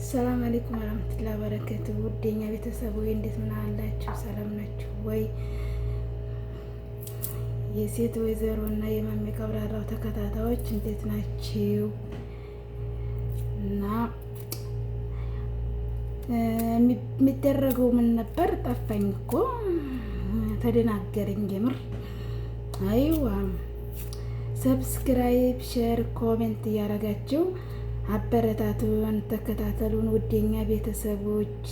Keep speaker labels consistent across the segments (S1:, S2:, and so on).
S1: ሰላም አለይኩም ወራህመቱላሂ ወበረካቱ። ውዴኛ ቤተሰብ ወይ እንዴት ምን አላችሁ? ሰላም ናችሁ ወይ? የሴት ወይዘሮ እና የማሜ ቀብራራው ተከታታዮች እንዴት ናችሁ? እና የሚደረገው ምን ነበር? ጠፋኝ እኮ ተደናገረኝ የምር። አይዋ ሰብስክራይብ፣ ሼር፣ ኮሜንት እያደረጋችሁ አበረታቱን፣ ተከታተሉን። ውዴኛ ቤተሰቦች፣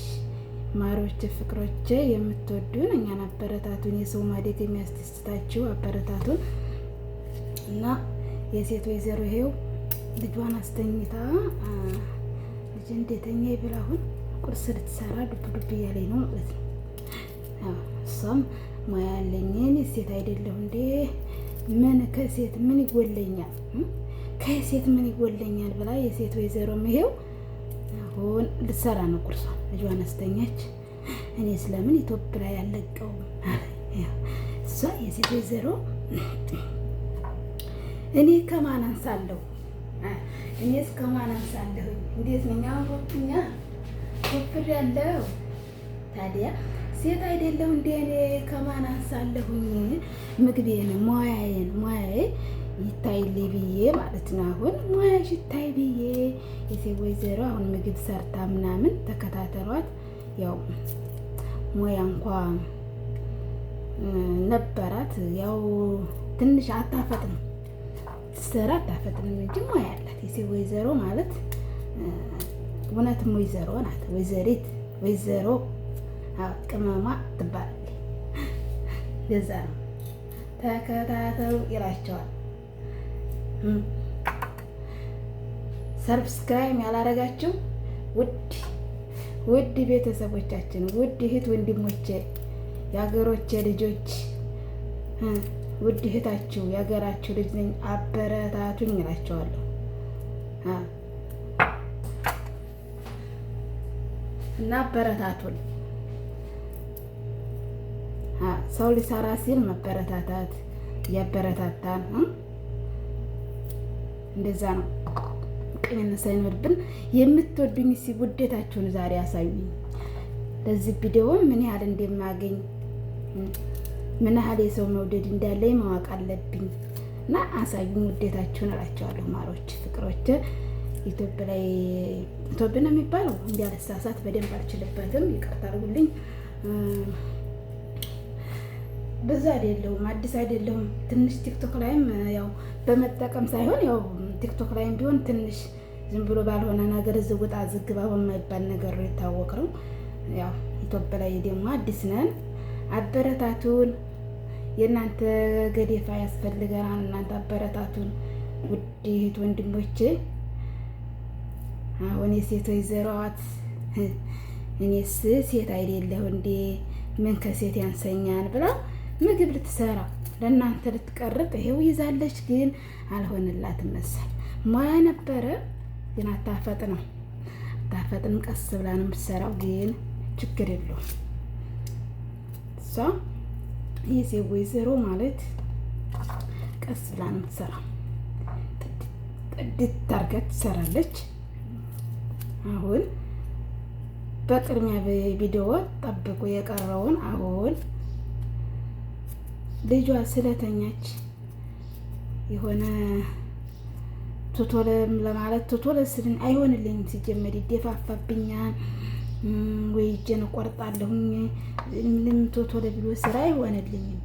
S1: ማሮች፣ ፍቅሮች የምትወዱን እኛን አበረታቱን። የሰው ማደግ የሚያስደስታችሁ አበረታቱን። እና የሴት ወይዘሮ ይሄው ልጇን አስተኝታ ልጅ እንደተኛ ይብላ አሁን ቁርስ ልትሰራ ዱብ ዱብ እያለኝ ነው ማለት ነው። እሷም ሙያ ያለኝን ሴት አይደለሁ እንዴ? ምን ከሴት ምን ይጎለኛል? ከሴት ምን ይጎለኛል ብላ የሴት ወይዘሮ ይሄው አሁን ልትሰራ ነው ቁርሷን። ልጇን አስተኛች። እኔ ስለምን ኢትዮጵያ ላይ ያለቀው እሷ የሴት ወይዘሮ እኔ ከማን አንሳለሁ? እኔስ ከማን አንሳለሁ? እንዴት ነኝ አውሮፕኛ ኮፍር ያለው ታዲያ ሴት አይደለሁ እንዴ? እኔ ከማን አንሳለሁኝ? ምግቤን ሙያዬ ይታይልኝ ብዬ ማለት ነው። አሁን ሙያሽ ይታይ ብዬ የሴት ወይዘሮ አሁን ምግብ ሰርታ ምናምን ተከታተሏት። ያው ሙያ እንኳ ነበራት። ያው ትንሽ አታፈጥንም ትሰራ አታፈጥንም እንጂ ሙያ ያላት የሴት ወይዘሮ ማለት እውነትም ወይዘሮ ናት። ወይዘሪት ወይዘሮ ቅመማ ትባላለች። ለዛ ነው ተከታተሉ ይላቸዋል። ሰብስክራይብ ያላረጋችሁ ውድ ቤተሰቦቻችን፣ ውድ እህት ወንድሞቼ፣ የሀገሮቼ ልጆች፣ ውድ እህታችሁ የሀገራችሁ ልጅ ነኝ፣ አበረታቱኝ እላቸዋለሁ። እና አበረታቱን። ሰው ሊሰራ ሲል መበረታታት እያበረታታን እንደዛ ነው። ቅንነት ሳይኖርብን የምትወዱኝ ውዴታችሁን ዛሬ አሳዩኝ። ለዚህ ቪዲዮ ምን ያህል እንደማገኝ ምን ያህል የሰው መውደድ እንዳለኝ ማወቅ አለብኝ እና አሳዩኝ ውዴታችሁን እላቸዋለሁ። ማሮች፣ ፍቅሮች ኢትዮጵያ ላይ ኢትዮጵያ ነው የሚባለው እንዲያለሳሳት በደንብ አልችልበትም፣ ይቅርታ አድርጉልኝ። በዛ አይደለሁም፣ አዲስ አይደለሁም። ትንሽ ቲክቶክ ላይም ያው በመጠቀም ሳይሆን ያው ቲክቶክ ላይም ቢሆን ትንሽ ዝም ብሎ ባልሆነ ነገር ዝውጣ ዝግባ በማይባል ነገር የታወቅ ነው። ያው ኢትዮጵያ ላይ ደግሞ አዲስ ነን፣ አበረታቱን። የእናንተ ገዴፋ ያስፈልገናል። እናንተ አበረታቱን ውድ እህት ወንድሞቼ። አሁን የሴት ወይዘሮዋት እኔስ ሴት አይደለሁ እንዴ? ምን ከሴት ያንሰኛል ብላ ምግብ ልትሰራ ለእናንተ ልትቀርጥ ይሄው ይዛለች። ግን አልሆነላትም መሰል። ሙያ ነበረ ግን አታፈጥንም። ቀስ ብላ ነው የምትሰራው። ግን ችግር የለውም። እሷ የሴት ወይዘሮ ማለት ቀስ ብላ ነው የምትሰራው። ጥድት አድርጋ ትሰራለች። አሁን በቅድሚያ ቪዲዮ ጠብቁ የቀረውን። አሁን ልጇ ስለተኛች የሆነ ቶቶለም ለማለት ቶቶለ ስልን አይሆንልኝም። ሲጀመር ይደፋፋብኛል ወይ እጄን ቆርጣለሁኝ። ምንም ቶቶለ ብሎ ስራ አይሆንልኝም።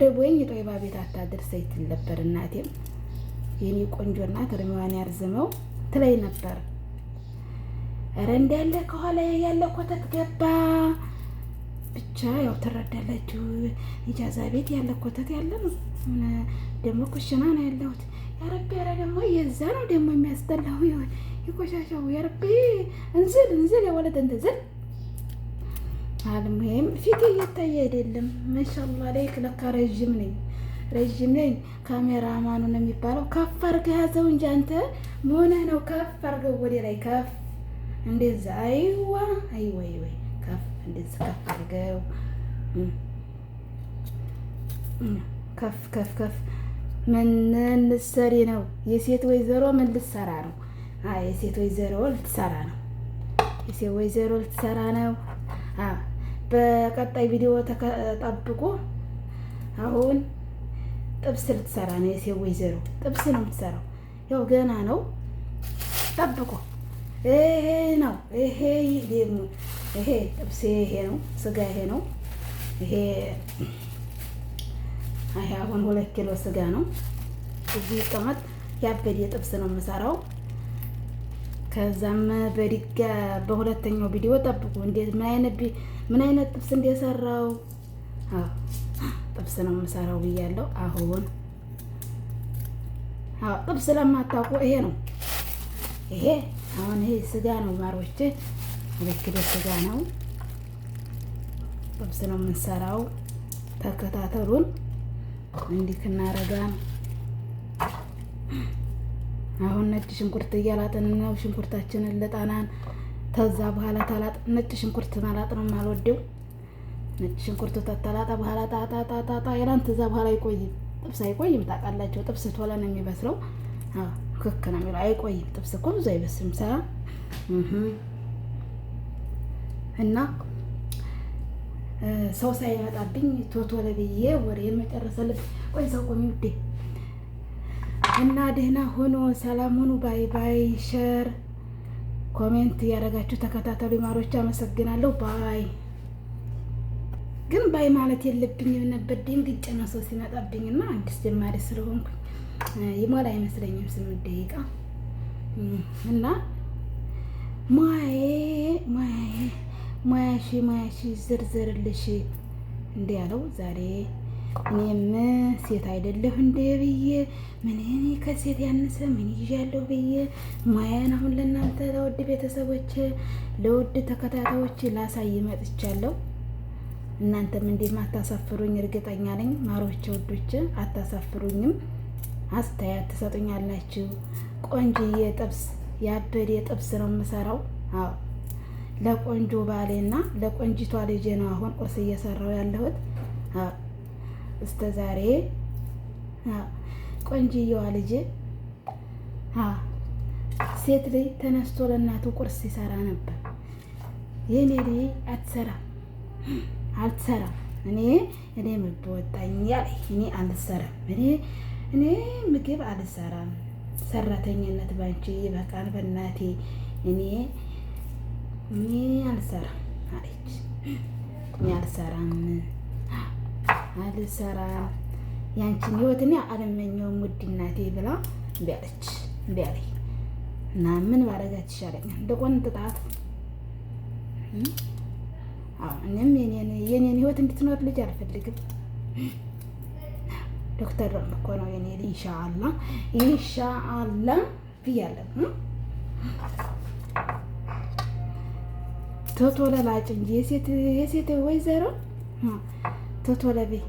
S1: ርቦኝ ጦይባ ቤት አታድርሰኝ ትል ነበር እናቴም። የኔ ቆንጆ እናት እድሜዋን ያርዝመው ትለይ ነበር። ኧረ እንዳለ ከኋላ ያለ ኮተት ገባ። ብቻ ያው ትረዳላችሁ። ኢጃዛ ቤት ያለ ኮተት ያለ ነው። ደግሞ ኩሽና ነው ያለሁት። ያረቢ ኧረ ደግሞ የዛ ነው ደግሞ የሚያስጠላው የቆሻሻው ያረቢ እንዝል የወለደ እንዝል አልሙሄም ፊቴ እየታየ አይደለም። ማሻአላህ ላይክ ለካ ረዥም ነኝ። ካሜራማኑ ነው የሚባለው። ከፍ አድርገህ ያዘው እንጂ አንተ መሆንህ ነው። ከፍ አድርገው ወደ ላይ ከፍ እንደዛ። አይዋ ከፍ እንደዛ ከፍ አድርገው ከፍ ምን ልትሰሪ ነው? የሴት ወይዘሮ ምን ልትሰራ ነው? የሴት ወይዘሮ ልትሰራ ነው። የሴት ወይዘሮ ልትሰራ ነው። በቀጣይ ቪዲዮ ተጠብቆ አሁን ጥብስ ልትሰራ ነው። የሴት ወይዘሮ ጥብስ ነው የምትሰራው። ያው ገና ነው፣ ጠብቆ። ይሄ ነው ይሄ ጥብስ ይሄ ነው። ስጋ ይሄ ነው። ይሄ አሁን 2 ኪሎ ስጋ ነው እዚህ ይቀመጥ። ያበደ ጥብስ ነው የምሰራው። ከዛም በሁለተኛው ቪዲዮ ጠብቁ። እንዴት ምን አይነት ጥብስ እንደሰራው ጥብስ ነው የምሰራው ብያለሁ። አሁን ጥብስ ለማታውቁ ይሄ ነው። ይሄ ስጋ ነው ማሮቼ፣ 2 ኪሎ ስጋ ነው። ጥብስ ነው የምንሰራው። ተከታተሉን። እንዲህ እናረጋን። አሁን ነጭ ሽንኩርት እያላጥን ነው። ሽንኩርታችንን ለጣናን። ከዛ በኋላ ነጭ ሽንኩርት ማላጥ ነው የማልወደው። ነጭ ሽንኩርት ተላጣ በኋላ ጣጣ ይላል። ከዛ በኋላ አይቆይም። ጥብስ አይቆይም። ታውቃላችሁ፣ ጥብስ ቶሎ ነው የሚበስለው። ክክ ነው የሚለው፣ አይቆይም። ጥብስ እኮ ብዙ አይበስም ሰራ እና ሰው ሳይመጣብኝ ቶሎ ብዬ ወሬን መጨረስ አለብኝ። ቆይ ሰው ቆሚ ውዴ። እና ደህና ሆኖ ሰላም ሆኑ። ባይ ባይ። ሸር ኮሜንት ያደረጋችሁ ተከታተሉ ማሮች፣ አመሰግናለሁ። ባይ። ግን ባይ ማለት የለብኝም ነበር። ድንግጬ ነው ሰው ሲመጣብኝና አዲስ ጀማሪ ስለሆንኩኝ ይሞላ አይመስለኝም 8 ደቂቃ እና ሙያሽ ዝርዝርልሽ እንደ ያለው ዛሬ እኔም ሴት አይደለሁ እንደ ብዬ እኔ ከሴት ያነሰ ምን ይዣለሁ ብዬ ሙያን አሁን ለእናንተ ለውድ ቤተሰቦች ለውድ ተከታታዮች ላሳይ መጥቻለሁ። እናንተም እንደማታሳፍሩኝ እርግጠኛ ነኝ ማሮቼ፣ ውዶች አታሳፍሩኝም። አስተያየት ትሰጡኛላችሁ። ቆንጆዬ ጥብስ ያበደ ጥብስ ነው የምሰራው። ለቆንጆ ባሌና ለቆንጂቷ ልጄ ነው አሁን ቁርስ እየሰራው ያለሁት። እስከ ዛሬ ቆንጂየዋ ልጄ ሴት ልጅ ተነስቶ ለእናቱ ቁርስ ሲሰራ ነበር። የኔ ልጅ አልትሰራም። እኔ ምብወጣኝ ያለ እኔ አልሰራም። እኔ ምግብ አልሰራም። ሰራተኝነት ባንቺ ይበቃል በእናቴ እኔ አልሰራም አለች። እኔ አልሰራም ያንቺን ህይወት እኔ አልመኘውም ውድ እናቴ ብላ እምቢ አለኝ። እና ምን ባረጋት ይሻለኛል? እንደቆንጥጣት እኔም የኔን ህይወት እንድትኖር ልጅ አልፈልግም። ዶክተር እኮ ነው የኔ ልጅ። ኢንሻአላህ ብያለሁ። ቶቶለ ላጭ እንጂ የሴት ወይዘሮ ቶቶለ ቤ።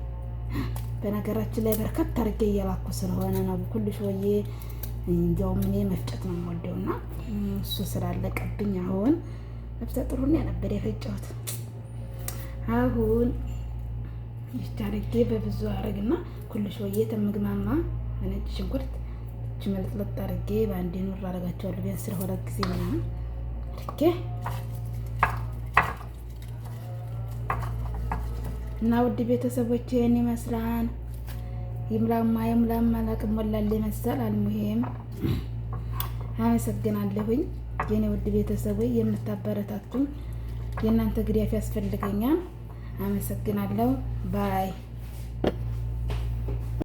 S1: በነገራችን ላይ በርከት አድርጌ እየላኩ ስለሆነ ነው ኩልሽ ወዬ። እንዲያውም እኔ መፍጨት ነው የምወደውና እሱ ስላለቀብኝ አሁን ነፍሰ ጥሩን ነበር የፈጨሁት። አሁን ይቻርጌ በብዙ አረግና ኩልሽ ወዬ ተምግማማ በነጭ ሽንኩርት ችመልጥለጥ አድርጌ በአንዴ ኑር አደርጋቸዋለሁ። ቢያንስ ስለሆነ ጊዜ ምናምን አድርጌ እና ውድ ቤተሰቦች ይሄን ይመስላል። ይምላማ ላቅም ወላሌ መሰል አልሙሄም። አመሰግናለሁኝ የኔ ውድ ቤተሰቦች የምታበረታቱኝ። የእናንተ ግዳፍ ያስፈልገኛል። አመሰግናለሁ። ባይ